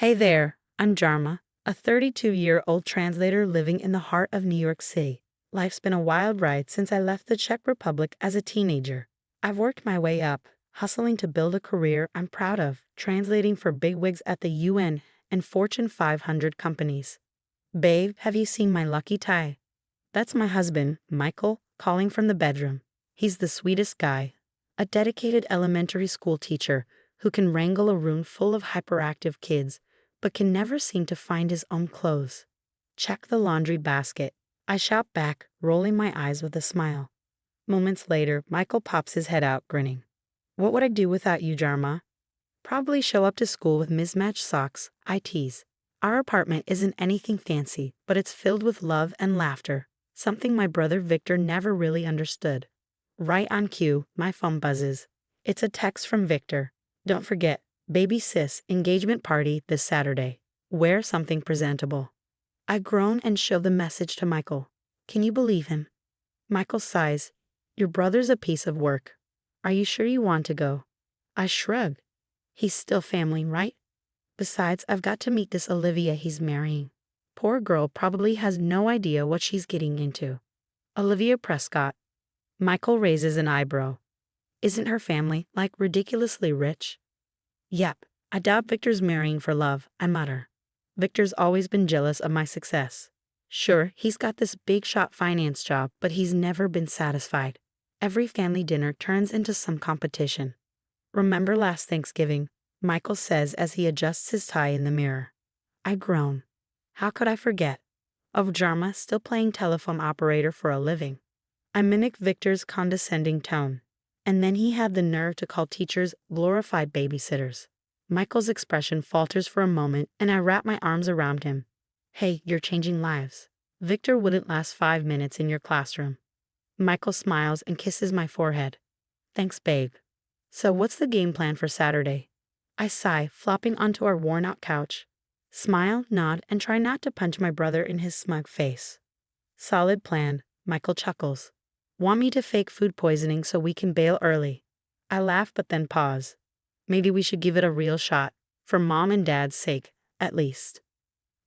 Hey there, I'm Jarma, a 32-year-old translator living in the heart of New York City. Life's been a wild ride since I left the Czech Republic as a teenager. I've worked my way up, hustling to build a career I'm proud of, translating for bigwigs at the UN and Fortune 500 companies. Babe, have you seen my lucky tie? That's my husband, Michael, calling from the bedroom. He's the sweetest guy, a dedicated elementary school teacher who can wrangle a room full of hyperactive kids but can never seem to find his own clothes. Check the laundry basket, I shout back, rolling my eyes with a smile. Moments later, Michael pops his head out, grinning. What would I do without you, Jarma? Probably show up to school with mismatched socks, I tease. Our apartment isn't anything fancy, but it's filled with love and laughter, something my brother Victor never really understood. Right on cue, my phone buzzes. It's a text from Victor. Don't forget, baby sis, engagement party this Saturday. Wear something presentable. I groan and show the message to Michael. Can you believe him? Michael sighs. Your brother's a piece of work. Are you sure you want to go? I shrug. He's still family, right? Besides, I've got to meet this Olivia he's marrying. Poor girl probably has no idea what she's getting into. Olivia Prescott. Michael raises an eyebrow. Isn't her family, like, ridiculously rich? Yep, I doubt Victor's marrying for love, I mutter. Victor's always been jealous of my success. Sure, he's got this big-shot finance job, but he's never been satisfied. Every family dinner turns into some competition. Remember last Thanksgiving? Michael says as he adjusts his tie in the mirror. I groan. How could I forget? Of Jarma still playing telephone operator for a living. I mimic Victor's condescending tone. And then he had the nerve to call teachers glorified babysitters. Michael's expression falters for a moment, and I wrap my arms around him. Hey, you're changing lives. Victor wouldn't last 5 minutes in your classroom. Michael smiles and kisses my forehead. Thanks, babe. So what's the game plan for Saturday? I sigh, flopping onto our worn-out couch. Smile, nod, and try not to punch my brother in his smug face. Solid plan, Michael chuckles. Want me to fake food poisoning so we can bail early? I laugh but then pause. Maybe we should give it a real shot, for Mom and Dad's sake, at least.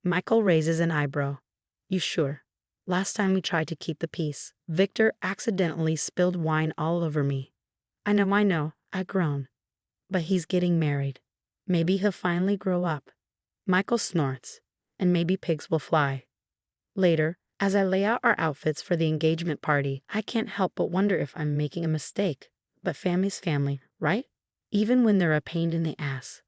Michael raises an eyebrow. You sure? Last time we tried to keep the peace, Victor accidentally spilled wine all over me. I know, I groan. But he's getting married. Maybe he'll finally grow up. Michael snorts, and maybe pigs will fly. Later, as I lay out our outfits for the engagement party, I can't help but wonder if I'm making a mistake. But family's family, right? Even when they're a pain in the ass.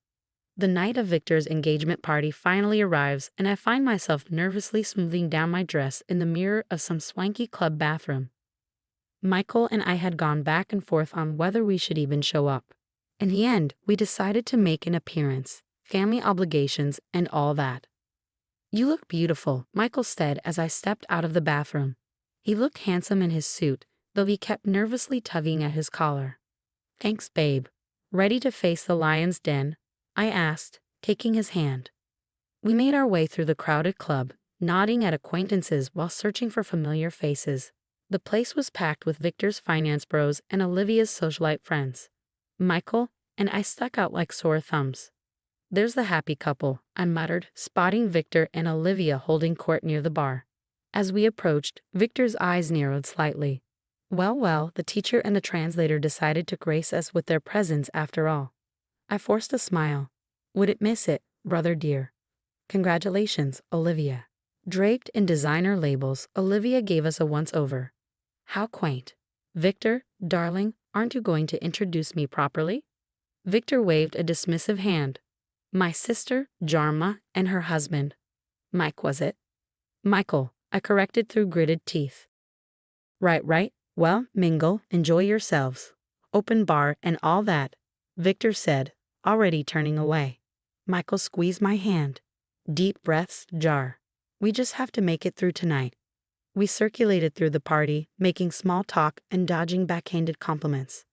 The night of Victor's engagement party finally arrives, and I find myself nervously smoothing down my dress in the mirror of some swanky club bathroom. Michael and I had gone back and forth on whether we should even show up. In the end, we decided to make an appearance, family obligations, and all that. You look beautiful, Michael said as I stepped out of the bathroom. He looked handsome in his suit, though he kept nervously tugging at his collar. Thanks, babe. Ready to face the lion's den? I asked, taking his hand. We made our way through the crowded club, nodding at acquaintances while searching for familiar faces. The place was packed with Victor's finance bros and Olivia's socialite friends. Michael and I stuck out like sore thumbs. There's the happy couple, I muttered, spotting Victor and Olivia holding court near the bar. As we approached, Victor's eyes narrowed slightly. Well, the teacher and the translator decided to grace us with their presence after all. I forced a smile. Wouldn't miss it, brother dear. Congratulations, Olivia. Draped in designer labels, Olivia gave us a once-over. How quaint. Victor, darling, aren't you going to introduce me properly? Victor waved a dismissive hand. My sister, Jarma, and her husband. Mike, was it? Michael, I corrected through gritted teeth. Right. Well, mingle, enjoy yourselves. Open bar and all that, Victor said, already turning away. Michael squeezed my hand. Deep breaths jar. We just have to make it through tonight. We circulated through the party, making small talk and dodging backhanded compliments.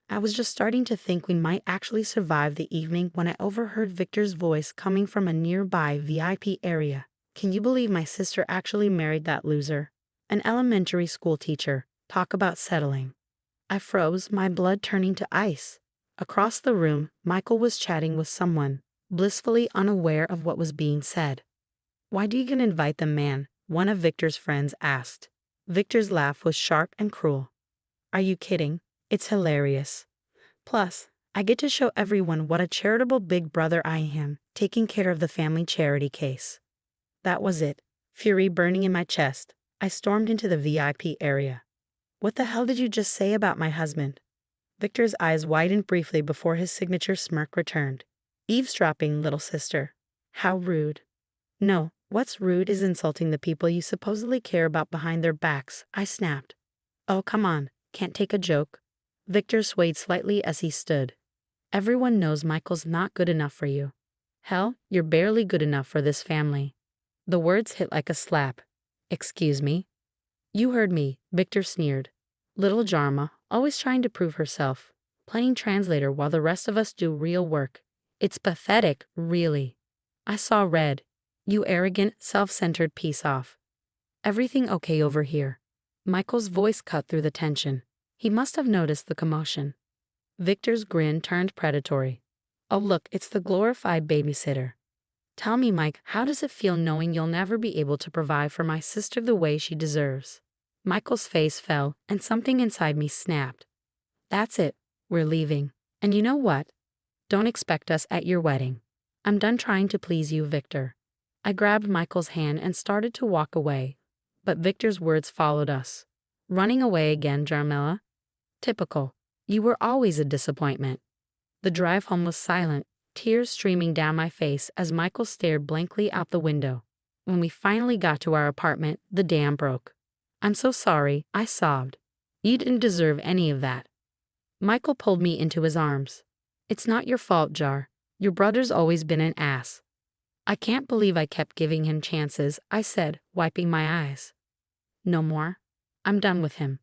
I was just starting to think we might actually survive the evening when I overheard Victor's voice coming from a nearby VIP area. Can you believe my sister actually married that loser? An elementary school teacher. Talk about settling. I froze, my blood turning to ice. Across the room, Michael was chatting with someone. blissfully unaware of what was being said. "Why do you even invite them, man?" one of Victor's friends asked. Victor's laugh was sharp and cruel. "Are you kidding? It's hilarious. Plus, I get to show everyone what a charitable big brother I am, taking care of the family charity case." That was it. Fury burning in my chest, I stormed into the VIP area. "What the hell did you just say about my husband?" Victor's eyes widened briefly before his signature smirk returned. "Eavesdropping, little sister. How rude." "No, what's rude is insulting the people you supposedly care about behind their backs," I snapped. "Oh, come on, can't take a joke." Victor swayed slightly as he stood. "Everyone knows Michael's not good enough for you. Hell, you're barely good enough for this family." The words hit like a slap. "Excuse me?" "You heard me," Victor sneered. "Little Jarma, always trying to prove herself, playing translator while the rest of us do real work. It's pathetic, really." I saw red. "You arrogant, self-centered piece off. Everything okay over here?" Michael's voice cut through the tension. He must have noticed the commotion. Victor's grin turned predatory. "Oh look, it's the glorified babysitter. Tell me, Mike, how does it feel knowing you'll never be able to provide for my sister the way she deserves?" Michael's face fell, and something inside me snapped. "That's it. We're leaving. And you know what? Don't expect us at your wedding. I'm done trying to please you, Victor." I grabbed Michael's hand and started to walk away, but Victor's words followed us. "Running away again, Jarmella? Typical. You were always a disappointment." The drive home was silent, tears streaming down my face as Michael stared blankly out the window. When we finally got to our apartment, the dam broke. "I'm so sorry," I sobbed. "You didn't deserve any of that." Michael pulled me into his arms. "It's not your fault, Jar. Your brother's always been an ass." "I can't believe I kept giving him chances," I said, wiping my eyes. "No more. I'm done with him."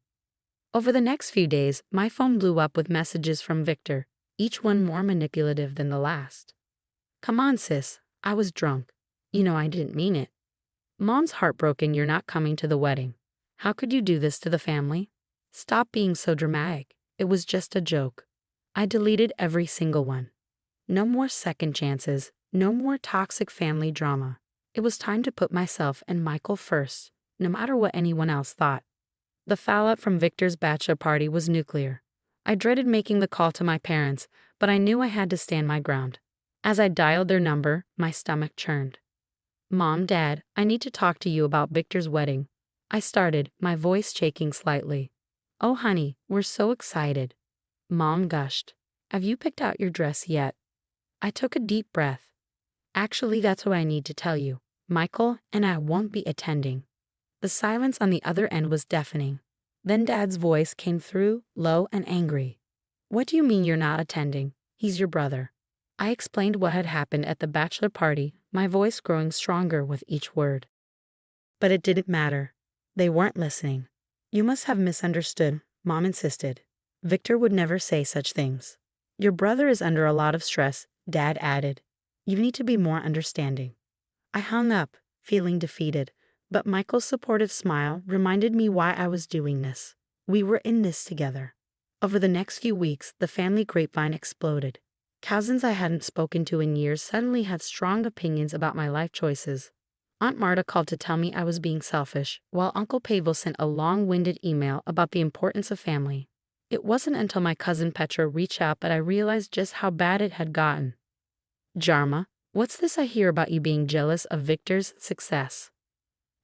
Over the next few days, my phone blew up with messages from Victor, each one more manipulative than the last. "Come on, sis. I was drunk. You know I didn't mean it. Mom's heartbroken you're not coming to the wedding. How could you do this to the family? Stop being so dramatic. It was just a joke." I deleted every single one. No more second chances, no more toxic family drama. It was time to put myself and Michael first, no matter what anyone else thought. The fallout from Victor's bachelor party was nuclear. I dreaded making the call to my parents, but I knew I had to stand my ground. As I dialed their number, my stomach churned. "Mom, Dad, I need to talk to you about Victor's wedding." I started, my voice shaking slightly. "Oh, honey, we're so excited." Mom gushed. "Have you picked out your dress yet?" I took a deep breath. "Actually, that's what I need to tell you. Michael and I won't be attending." The silence on the other end was deafening. Then Dad's voice came through, low and angry. "What do you mean you're not attending? He's your brother." I explained what had happened at the bachelor party, my voice growing stronger with each word. But it didn't matter. They weren't listening. "You must have misunderstood," Mom insisted. "Victor would never say such things." "Your brother is under a lot of stress," Dad added. "You need to be more understanding." I hung up, feeling defeated, but Michael's supportive smile reminded me why I was doing this. We were in this together. Over the next few weeks, the family grapevine exploded. Cousins I hadn't spoken to in years suddenly had strong opinions about my life choices. Aunt Marta called to tell me I was being selfish, while Uncle Pavel sent a long-winded email about the importance of family. It wasn't until my cousin Petra reached out that I realized just how bad it had gotten. "Jarma, what's this I hear about you being jealous of Victor's success?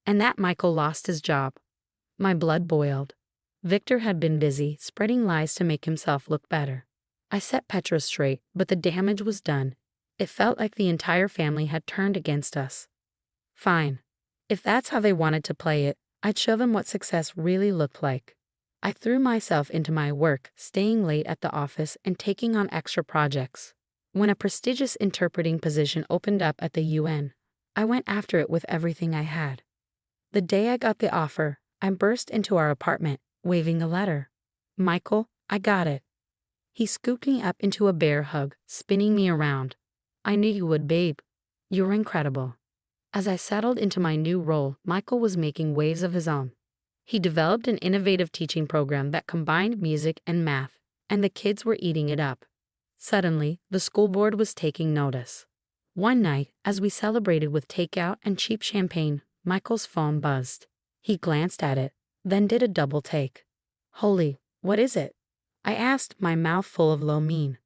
And that Michael lost his job?" My blood boiled. Victor had been busy, spreading lies to make himself look better. I set Petra straight, but the damage was done. It felt like the entire family had turned against us. Fine. If that's how they wanted to play it, I'd show them what success really looked like. I threw myself into my work, staying late at the office and taking on extra projects. When a prestigious interpreting position opened up at the UN, I went after it with everything I had. The day I got the offer, I burst into our apartment, waving a letter. "Michael, I got it." He scooped me up into a bear hug, spinning me around. "I knew you would, babe. You're incredible." As I settled into my new role, Michael was making waves of his own. He developed an innovative teaching program that combined music and math, and the kids were eating it up. Suddenly, the school board was taking notice. One night, as we celebrated with takeout and cheap champagne, Michael's phone buzzed. He glanced at it, then did a double take. "Holy, what is it?" I asked, my mouth full of lo mein.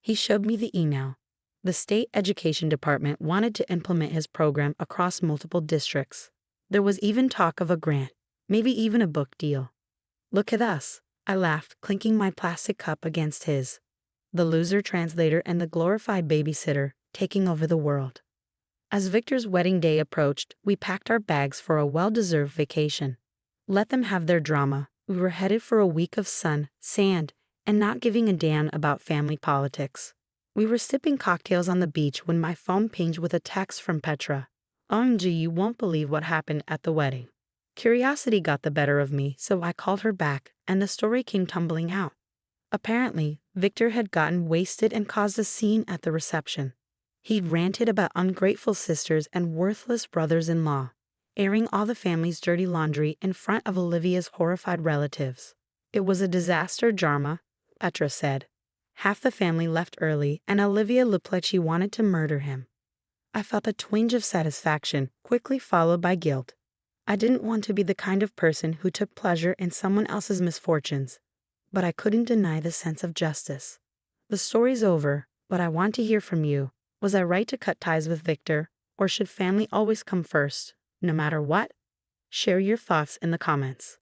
He showed me the email. The state education department wanted to implement his program across multiple districts. There was even talk of a grant, maybe even a book deal. "Look at us," I laughed, clinking my plastic cup against his. The loser translator and the glorified babysitter taking over the world. As Victor's wedding day approached, we packed our bags for a well-deserved vacation. Let them have their drama. We were headed for a week of sun, sand, and not giving a damn about family politics. We were sipping cocktails on the beach when my phone pinged with a text from Petra. "OMG, you won't believe what happened at the wedding." Curiosity got the better of me, so I called her back, and the story came tumbling out. Apparently, Victor had gotten wasted and caused a scene at the reception. He'd ranted about ungrateful sisters and worthless brothers-in-law, airing all the family's dirty laundry in front of Olivia's horrified relatives. "It was a disaster, Jarma," Petra said. "Half the family left early, and Olivia looked like she wanted to murder him." I felt a twinge of satisfaction, quickly followed by guilt. I didn't want to be the kind of person who took pleasure in someone else's misfortunes, but I couldn't deny the sense of justice. The story's over, but I want to hear from you. Was I right to cut ties with Victor, or should family always come first, no matter what? Share your thoughts in the comments.